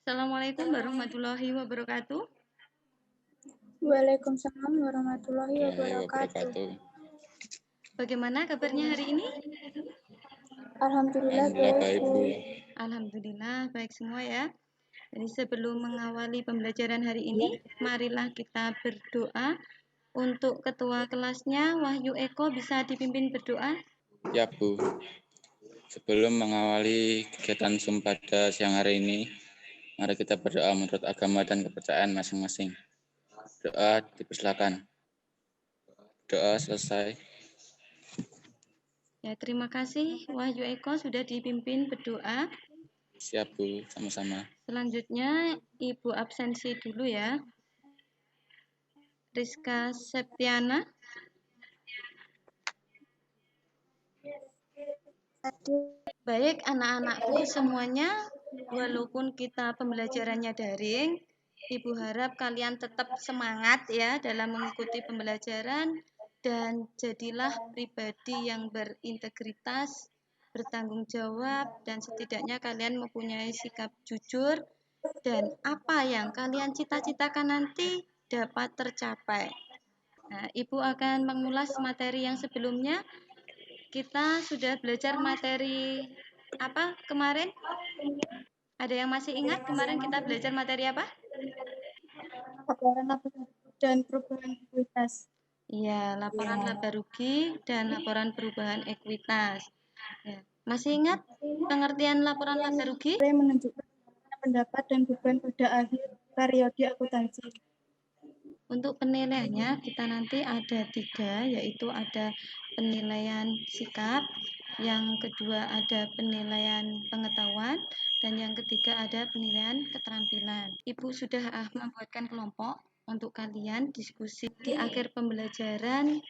Assalamualaikum warahmatullahi wabarakatuh. Waalaikumsalam warahmatullahi Warahmatullahi wabarakatuh. wabarakatuh. Bagaimana kabarnya hari ini? Alhamdulillah Alhamdulillah baik, baik, Bu. Bu. Alhamdulillah baik semua ya. Jadi sebelum mengawali pembelajaran hari ini, marilah kita berdoa. Untuk ketua kelasnya, Wahyu Eko bisa dipimpin berdoa. Ya, Bu. Sebelum mengawali kegiatan Zoom pada siang hari ini, mari kita berdoa menurut agama dan kepercayaan masing-masing. Doa dipersilakan. Doa selesai. Ya, terima kasih Wahyu Eko sudah dipimpin berdoa. Siap, Bu. Sama-sama. Selanjutnya, Ibu absensi dulu ya. Rizka Septiana. Baik anak-anakku semuanya, walaupun kita pembelajarannya daring, Ibu harap kalian tetap semangat ya dalam mengikuti pembelajaran dan jadilah pribadi yang berintegritas, bertanggung jawab, dan setidaknya kalian mempunyai sikap jujur dan apa yang kalian cita-citakan nanti dapat tercapai. Nah, Ibu akan mengulas materi yang sebelumnya. Kita sudah belajar materi apa kemarin? Ada yang masih ingat kemarin kita belajar materi apa? Laporan dan perubahan ekuitas. Iya, laporan laba rugi dan laporan perubahan ekuitas. Ya. Masih ingat pengertian laporan laba rugi? Menunjukkan pendapat dan beban pada akhir periode akuntansi. Untuk penilaiannya kita nanti ada 3, yaitu ada penilaian sikap, yang kedua ada penilaian pengetahuan, dan yang ketiga ada penilaian keterampilan. Ibu sudah membuatkan kelompok untuk kalian diskusi di akhir pembelajaran,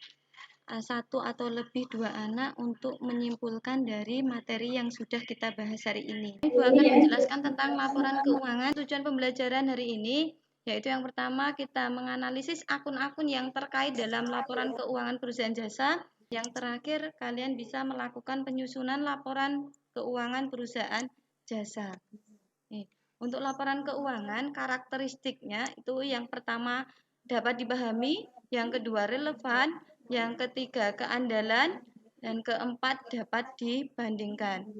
1 atau lebih 2 anak untuk menyimpulkan dari materi yang sudah kita bahas hari ini. Ibu akan menjelaskan tentang laporan keuangan. Tujuan pembelajaran hari ini yaitu yang pertama kita menganalisis akun-akun yang terkait dalam laporan keuangan perusahaan jasa. Yang terakhir kalian bisa melakukan penyusunan laporan keuangan perusahaan jasa. Untuk laporan keuangan karakteristiknya itu yang pertama dapat dipahami, yang kedua relevan, yang ketiga keandalan, dan keempat dapat dibandingkan.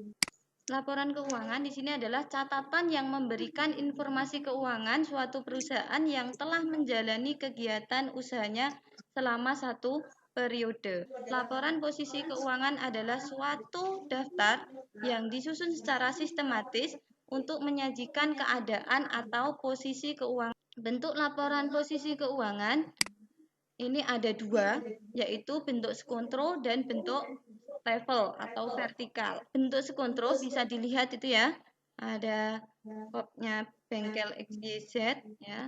Laporan keuangan di sini adalah catatan yang memberikan informasi keuangan suatu perusahaan yang telah menjalani kegiatan usahanya selama 1 periode. Laporan posisi keuangan adalah suatu daftar yang disusun secara sistematis untuk menyajikan keadaan atau posisi keuangan. Bentuk laporan posisi keuangan ini ada 2, yaitu bentuk skontro dan bentuk level atau vertikal. Bentuk skontro bisa dilihat itu ya, ada kopnya bengkel XYZ ya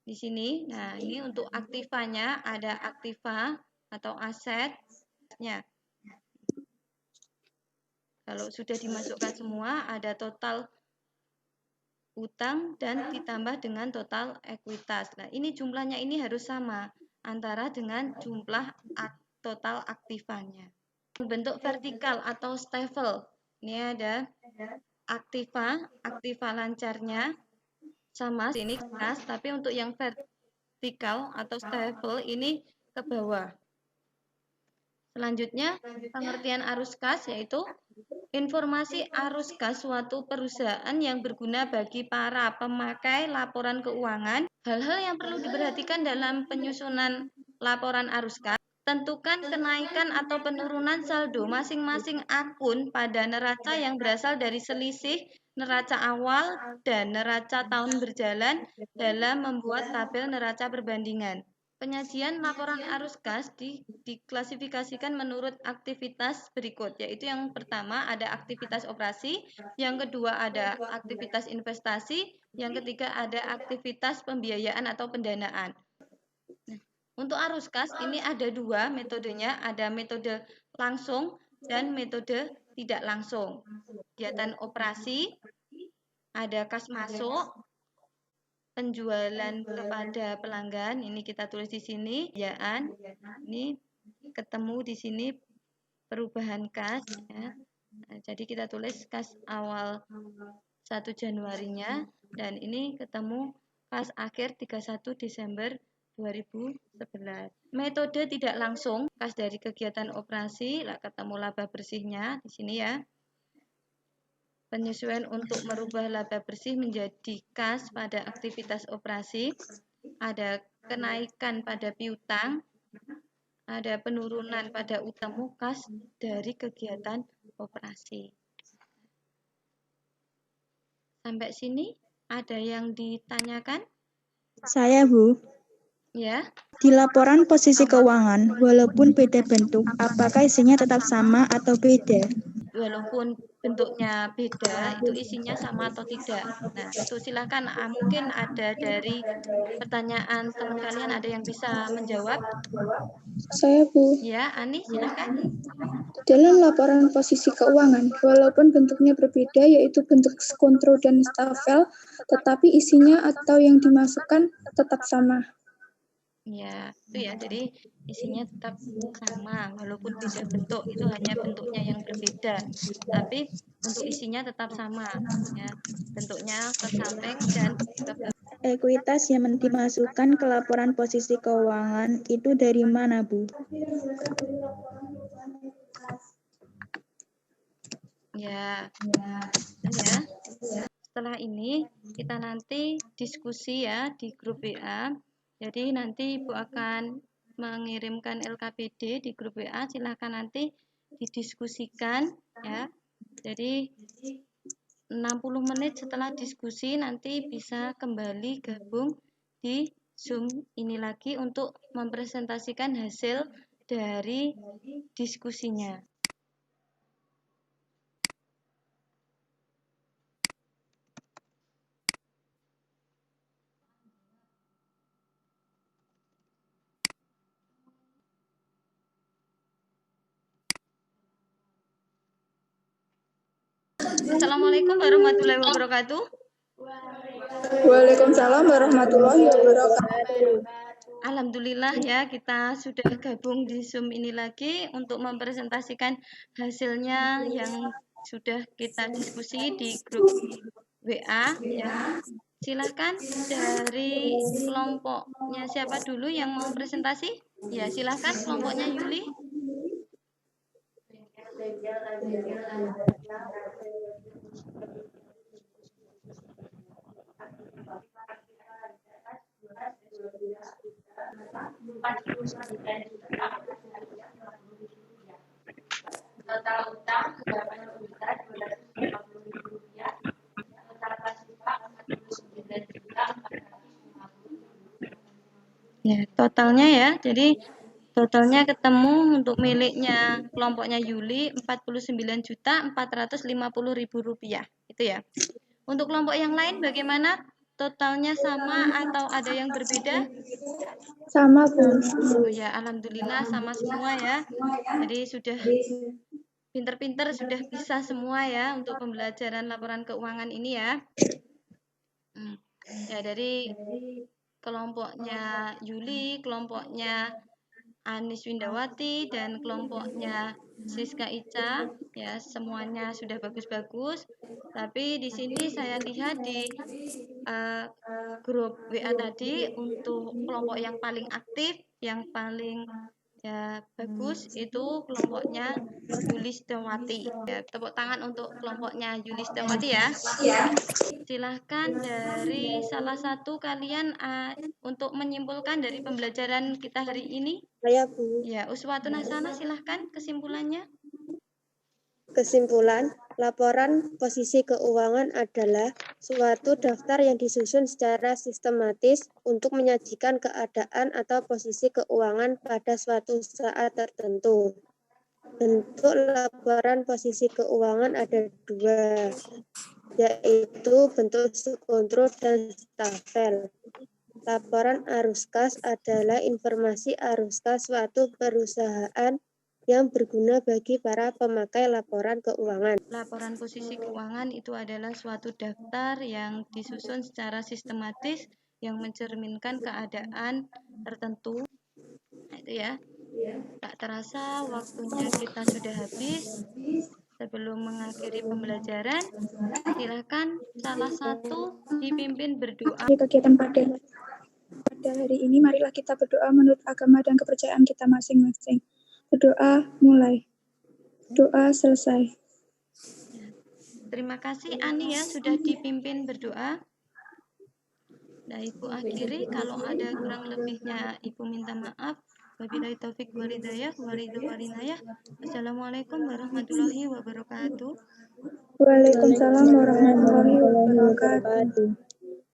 di sini. Nah, ini untuk aktivanya ada aktiva atau asetnya. Kalau sudah dimasukkan semua ada total utang dan ditambah dengan total ekuitas. Nah, ini jumlahnya ini harus sama antara dengan jumlah total aktivanya. Bentuk vertikal atau stafel. Ini ada aktiva lancarnya sama sini kas, tapi untuk yang vertikal atau stafel ini ke bawah. Selanjutnya, pengertian arus kas yaitu informasi arus kas suatu perusahaan yang berguna bagi para pemakai laporan keuangan. Hal-hal yang perlu diperhatikan dalam penyusunan laporan arus kas. Tentukan kenaikan atau penurunan saldo masing-masing akun pada neraca yang berasal dari selisih neraca awal dan neraca tahun berjalan dalam membuat tabel neraca perbandingan. Penyajian laporan arus kas diklasifikasikan menurut aktivitas berikut, yaitu yang pertama ada aktivitas operasi, yang kedua ada aktivitas investasi, yang ketiga ada aktivitas pembiayaan atau pendanaan. Untuk arus kas ini ada 2 metodenya, ada metode langsung dan metode tidak langsung. Kegiatan operasi, ada kas masuk, penjualan kepada pelanggan, ini kita tulis di sini, pembiayaan, ini ketemu di sini perubahan kas, ya. Nah, jadi kita tulis kas awal 1 Januarinya, dan ini ketemu pas akhir 31 Desember 2011. Metode tidak langsung pas dari kegiatan operasi, ketemu laba bersihnya di sini ya. Penyesuaian untuk merubah laba bersih menjadi kas pada aktivitas operasi, ada kenaikan pada piutang, ada penurunan pada utang kas dari kegiatan operasi. Sampai sini ada yang ditanyakan? Saya, Bu. Ya. Di laporan posisi keuangan, walaupun beda bentuk, apakah isinya tetap sama atau beda? Walaupun bentuknya beda, itu isinya sama atau tidak. Nah, itu silakan. Mungkin ada dari pertanyaan teman kalian, ada yang bisa menjawab? Saya, Bu. Ya, Ani, silakan. Dalam laporan posisi keuangan, walaupun bentuknya berbeda, yaitu bentuk skontro dan stafel, tetapi isinya atau yang dimasukkan tetap sama. Ya, itu ya. Jadi isinya tetap sama, walaupun beda bentuk. Itu hanya bentuknya yang berbeda. Tapi untuk isinya tetap sama. Ya, bentuknya ke samping dan ke belakang. Ekuitas yang dimasukkan ke laporan posisi keuangan itu dari mana, Bu? Ya. Setelah ini kita nanti diskusi ya di grup WA. Jadi nanti Ibu akan mengirimkan LKPD di grup WA. Silahkan nanti didiskusikan ya. Jadi 60 menit setelah diskusi nanti bisa kembali gabung di Zoom ini lagi untuk mempresentasikan hasil dari diskusinya. Assalamualaikum warahmatullahi wabarakatuh. Waalaikumsalam warahmatullahi wabarakatuh. Alhamdulillah ya, kita sudah gabung di Zoom ini lagi untuk mempresentasikan hasilnya yang sudah kita diskusi di grup WA ya. Silahkan dari kelompoknya siapa dulu yang mau presentasi? Ya, silahkan kelompoknya Yuli. Total utang 80.250.000 rupiah, total kas buka 49.450.000. Ya, totalnya ya. Jadi totalnya ketemu untuk miliknya kelompoknya Yuli 49.450.000 rupiah. Itu ya. Untuk kelompok yang lain bagaimana? Totalnya sama atau ada yang berbeda? Sama, Bu. Oh ya, alhamdulillah sama semua ya. Jadi sudah pinter-pinter, sudah bisa semua ya untuk pembelajaran laporan keuangan ini ya. Ya, dari kelompoknya Yuli, kelompoknya Anis Windawati, dan kelompoknya Siska Ica, ya semuanya sudah bagus-bagus. Tapi di sini saya lihat di grup WA tadi untuk kelompok yang paling aktif, yang paling ya bagus itu kelompoknya Yulistewati. Ya, tepuk tangan untuk kelompoknya Yulistewati ya. Silahkan dari salah satu kalian untuk menyimpulkan dari pembelajaran kita hari ini. Saya, Bu. Ya, Uswatun Hasanah, silahkan kesimpulannya. Kesimpulan, laporan posisi keuangan adalah suatu daftar yang disusun secara sistematis untuk menyajikan keadaan atau posisi keuangan pada suatu saat tertentu. Bentuk laporan posisi keuangan ada dua, yaitu bentuk subkontro dan stafel. Laporan arus kas adalah informasi arus kas suatu perusahaan yang berguna bagi para pemakai laporan keuangan. Laporan posisi keuangan itu adalah suatu daftar yang disusun secara sistematis yang mencerminkan keadaan tertentu. Nah, itu ya. Tak terasa waktunya kita sudah habis. Sebelum sebelum mengakhiri pembelajaran, silakan salah satu dipimpin berdoa. Di kegiatan pada hari ini, marilah kita berdoa menurut agama dan kepercayaan kita masing-masing. Berdoa mulai. Doa selesai. Terima kasih Ani ya sudah dipimpin berdoa. Nah, Ibu akhiri, kalau ada kurang lebihnya Ibu minta maaf. Wabillahi taufik walhidayah walinayah. Assalamualaikum warahmatullahi wabarakatuh. Waalaikumsalam warahmatullahi wabarakatuh.